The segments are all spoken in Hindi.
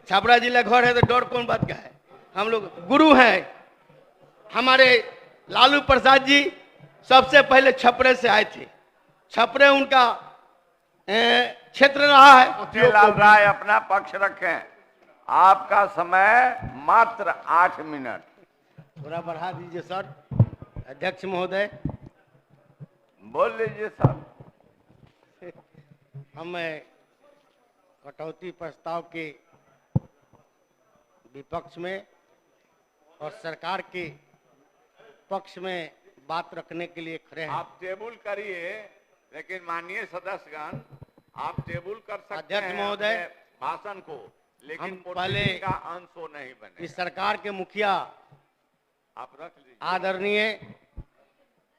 छपरा जिला घर है तो डर कौन बात का है। हम लोग गुरु हैं। हमारे लालू प्रसाद जी सबसे पहले छपरे से आए थे। छपरे उनका क्षेत्र रहा है। मोतीलाल राय अपना पक्ष रखें। आपका समय मात्र 8 मिनट। थोड़ा बढ़ा दीजिए सर। अध्यक्ष महोदय बोल लीजिए सर। हम कटौती प्रस्ताव के विपक्ष में और सरकार के पक्ष में बात रखने के लिए खड़े हैं। आप टेबल करिए, लेकिन माननीय सदस्यगण आप टेबल कर सकते अध्यक्ष हैं महोदय, अपने भाषण को, लेकिन हम पहले का अंश हो नहीं बने। इस सरकार के मुखिया आप रख लीजिए। आदरणीय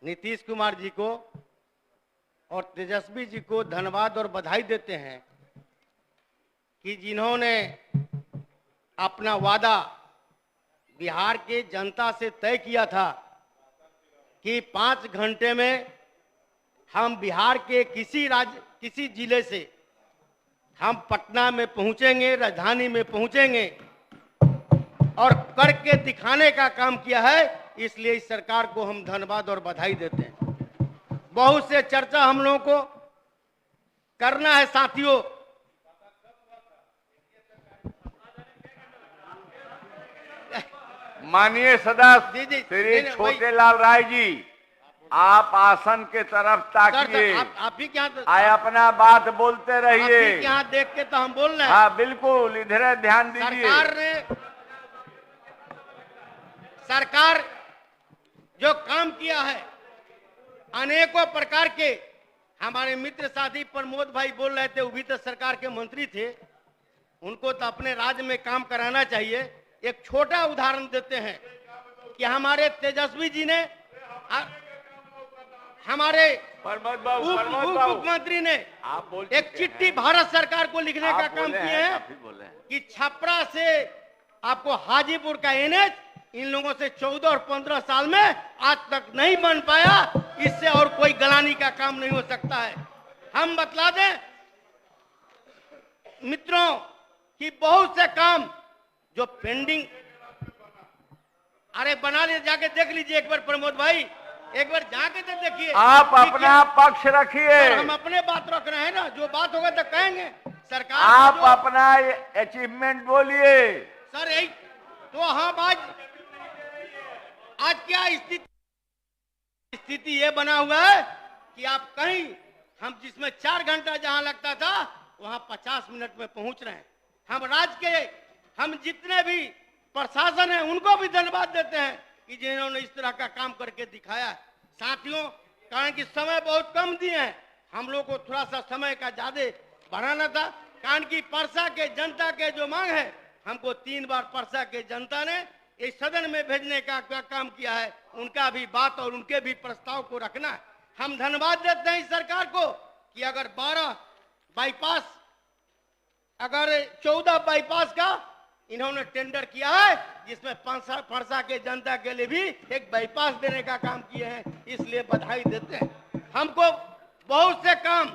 नीतीश कुमार जी को और तेजस्वी जी को धन्यवाद और बधाई देते हैं कि जिन्होंने अपना वादा बिहार के जनता से तय किया था कि 5 घंटे में हम बिहार के किसी जिले से हम पटना में पहुंचेंगे, राजधानी में पहुंचेंगे और करके दिखाने का काम किया है। इसलिए इस सरकार को हम धन्यवाद और बधाई देते हैं। बहुत से चर्चा हम लोगों को करना है साथियों। माननीय सदस्य श्री छोटेलाल राय जी, आप आसन के तरफ ताकिए। आप ही क्या आए अपना बात बोलते रहिए। यहाँ देख के तो हम बोल रहे हैं। हाँ बिल्कुल, इधर ध्यान दीजिए। सरकार जो काम किया है अनेकों प्रकार के, हमारे मित्र साथी प्रमोद भाई बोल रहे थे, वो भी तो सरकार के मंत्री थे, उनको तो अपने राज्य में काम कराना चाहिए। एक छोटा उदाहरण देते हैं कि हमारे तेजस्वी जी ने हमारे उप मुख्यमंत्री ने एक चिट्ठी भारत सरकार को लिखने का काम किए हैं कि छपरा से आपको हाजीपुर का एनएच इन लोगों से 14 और 15 साल में आज तक नहीं बन पाया। इससे और कोई गलानी का काम नहीं हो सकता है। हम बतला दें मित्रों कि बहुत से काम जो पेंडिंग, अरे बना ले, जाके देख लीजिए एक बार प्रमोद भाई, एक बार जाके तो देखिए। आप अपना पक्ष रखिए। हम अपने बात रख रहे हैं ना, जो बात होगा तो कहेंगे। सरकार आप अपना अचीवमेंट बोलिए सर। यही तो हम आज क्या स्थिति ये बना हुआ है कि आप कहीं, हम जिसमें 4 घंटा जहां लगता था वहां 50 मिनट में पहुंच रहे हैं। हम राज्य के हम जितने भी प्रशासन है उनको भी धन्यवाद देते हैं कि जिन्होंने इस तरह का काम करके दिखाया है। साथियों, कारण कि समय बहुत कम दिए हैं, हम लोग को थोड़ा सा समय का ज्यादा बढ़ाना था। कारण कि परसा के जनता के जो मांग है, हमको 3 बार परसा के जनता ने इस सदन में भेजने का काम किया है, उनका भी बात और उनके भी प्रस्ताव को रखना है। हम धन्यवाद देते हैं इस सरकार को कि अगर 12 बाईपास, अगर 14 बाईपास का इन्होंने टेंडर किया है, जिसमें परसा के जनता के लिए भी एक बाईपास देने का काम किए हैं, इसलिए बधाई देते हैं। हमको बहुत से काम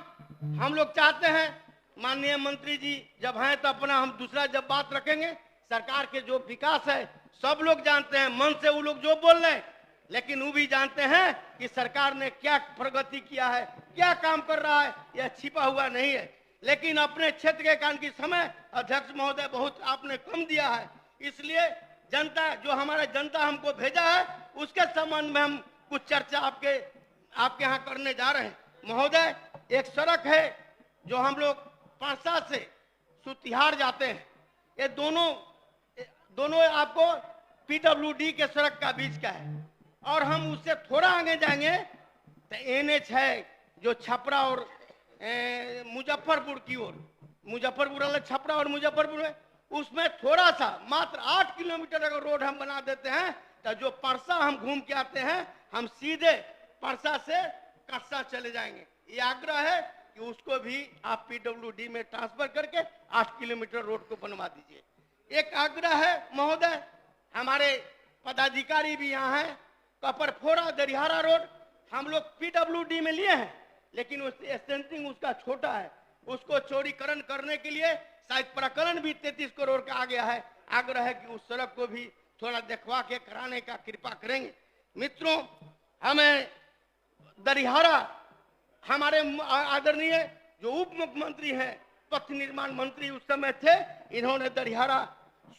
हम लोग चाहते हैं। माननीय मंत्री जी जब हैं तो अपना हम दूसरा जब बात रखेंगे। सरकार के जो विकास है सब लोग जानते हैं, मन से वो लोग जो बोल रहे हैं, लेकिन वो भी जानते हैं कि सरकार ने क्या प्रगति किया है, क्या काम कर रहा है, यह छिपा हुआ नहीं है। लेकिन अपने क्षेत्र के कारण की समय अध्यक्ष महोदय बहुत आपने कम दिया है, इसलिए जनता जो हमारा जनता हमको भेजा है उसके संबंध में हम कुछ चर्चा आपके यहाँ करने जा रहे हैं। महोदय, एक सड़क है जो हम लोग परसा से सुतिहार जाते हैं, ये दोनों आपको पीडब्ल्यूडी के सड़क का बीच का है, और हम उससे थोड़ा आगे जाएंगे तो एनएच है जो छपरा और मुजफ्फरपुर की ओर, मुजफ्फरपुर वाला छपरा और मुजफ्फरपुर में, उसमें थोड़ा सा मात्र 8 किलोमीटर अगर रोड हम बना देते हैं तो जो परसा हम घूम के आते हैं, हम सीधे परसा से कस्सा चले जाएंगे। ये आग्रह है कि उसको भी आप पीडब्ल्यूडी में ट्रांसफर करके 8 किलोमीटर रोड को बनवा दीजिए। एक आग्रह है महोदय, हमारे पदाधिकारी भी यहाँ हैं, कपरफोरा दरिहारा रोड हम लोग पीडब्ल्यूडी में लिए हैं, लेकिन उस एक्सटेंसिंग उसका छोटा है, उसको चौड़ीकरण करने के लिए शायद प्रकरण भी 33 करोड़ का आ गया है। आग्रह है कि उस सड़क को भी थोड़ा देखवा के कराने का कृपा करेंगे। मित्रों, हमें दरिहारा हमारे आदरणीय जो उप मुख्यमंत्री हैं, पथ निर्माण मंत्री उस समय थे, इन्होंने दरिहारा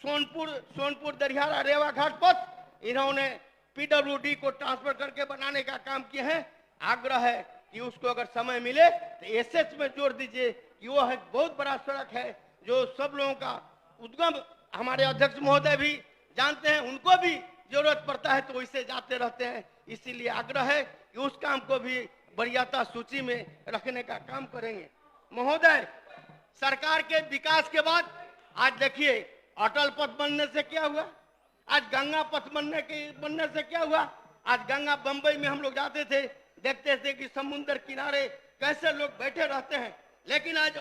सोनपुर दरिहारा रेवा घाट पथ इन्होंने पीडब्ल्यूडी को ट्रांसफर करके बनाने का काम किए हैं। आग्रह है कि उसको अगर समय मिले तो एसएच में जोड़ दीजिए कि वो है बहुत बड़ा सड़क है जो सब लोगों का उद्गम, हमारे अध्यक्ष महोदय भी जानते हैं, उनको भी जरूरत पड़ता है तो वैसे जाते रहते हैं। इसीलिए आग्रह है कि उस काम को भी वरीयता सूची में रखने का काम करेंगे। महोदय, सरकार के विकास के बाद आज देखिए अटल पथ बनने से क्या हुआ, आज गंगा पथ बनने से क्या हुआ। आज गंगा बंबई में हम लोग जाते थे, देखते थे कि समुद्र किनारे कैसे लोग बैठे रहते हैं, लेकिन आज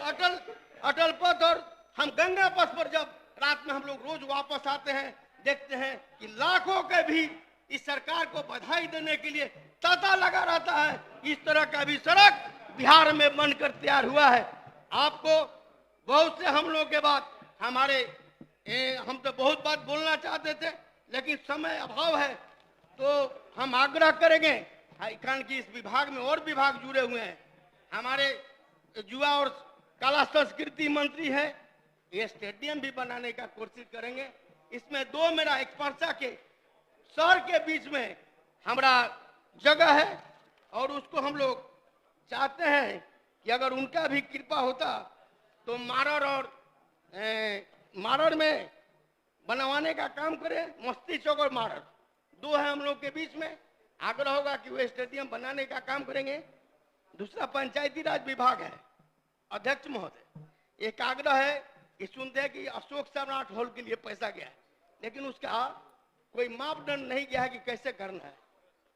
अटल पथ और हम गंगा पथ पर जब रात में हम लोग रोज वापस आते हैं, देखते हैं कि लाखों के भी इस सरकार को बधाई देने के लिए तांता लगा रहता है। इस तरह का भी सड़क बिहार में बनकर तैयार हुआ है। आपको बहुत से हम लोग के बाद हम तो बहुत बात बोलना चाहते थे, लेकिन समय अभाव है, तो हम आग्रह करेंगे कारण कि इस विभाग में और विभाग जुड़े हुए हैं। हमारे युवा और कला संस्कृति मंत्री है, ये स्टेडियम भी बनाने का कोशिश करेंगे। इसमें दो मेरा एक परसा के शहर के बीच में हमारा जगह है और उसको हम लोग चाहते हैं कि अगर उनका भी कृपा होता तो मारर में बनवाने का काम करें। मस्ती चौक और मारर दो है हम लोग के बीच में। आग्रह होगा कि वे स्टेडियम बनाने का काम करेंगे। दूसरा पंचायती राज विभाग है, अध्यक्ष महोदय, एक आग्रह है कि सुनते हैं कि अशोक सम्राट हॉल के लिए पैसा गया है, लेकिन उसका कोई मापदंड नहीं गया है कि कैसे करना है।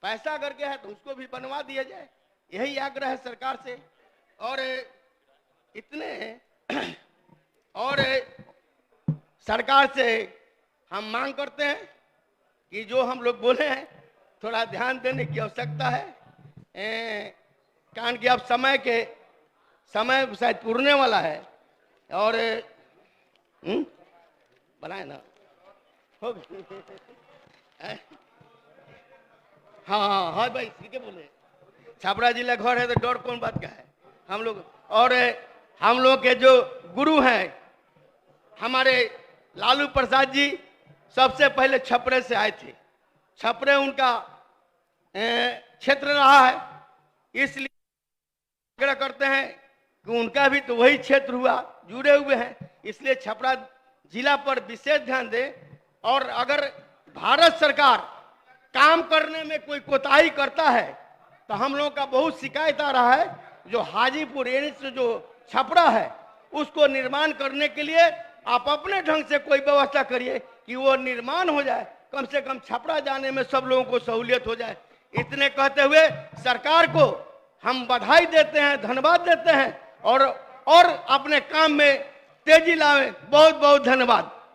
पैसा अगर गया है तो उसको भी बनवा दिया जाए, यही आग्रह है सरकार से। और सरकार से हम मांग करते हैं कि जो हम लोग बोले हैं थोड़ा ध्यान देने की आवश्यकता है, कारण कि अब समय शायद पूरने वाला है। और बनाए ना हो हाँ भाई, ठीक है बोले। छापरा जिला घर है तो डर कौन बात का है हम लोग। और हम लोग के जो गुरु हैं हमारे लालू प्रसाद जी सबसे पहले छपरे से आए थे। छपरे उनका क्षेत्र रहा है, इसलिए आग्रह करते हैं कि उनका भी तो वही क्षेत्र हुआ, जुड़े हुए हैं, इसलिए छपरा जिला पर विशेष ध्यान दें। और अगर भारत सरकार काम करने में कोई कोताही करता है तो हम लोगों का बहुत शिकायत आ रहा है। जो हाजीपुर एनएच जो छपरा है उसको निर्माण करने के लिए आप अपने ढंग से कोई व्यवस्था करिए कि वो निर्माण हो जाए, कम से कम छपरा जाने में सब लोगों को सहूलियत हो जाए। इतने कहते हुए सरकार को हम बधाई देते हैं, धन्यवाद देते हैं और अपने काम में तेजी लावे। बहुत बहुत धन्यवाद।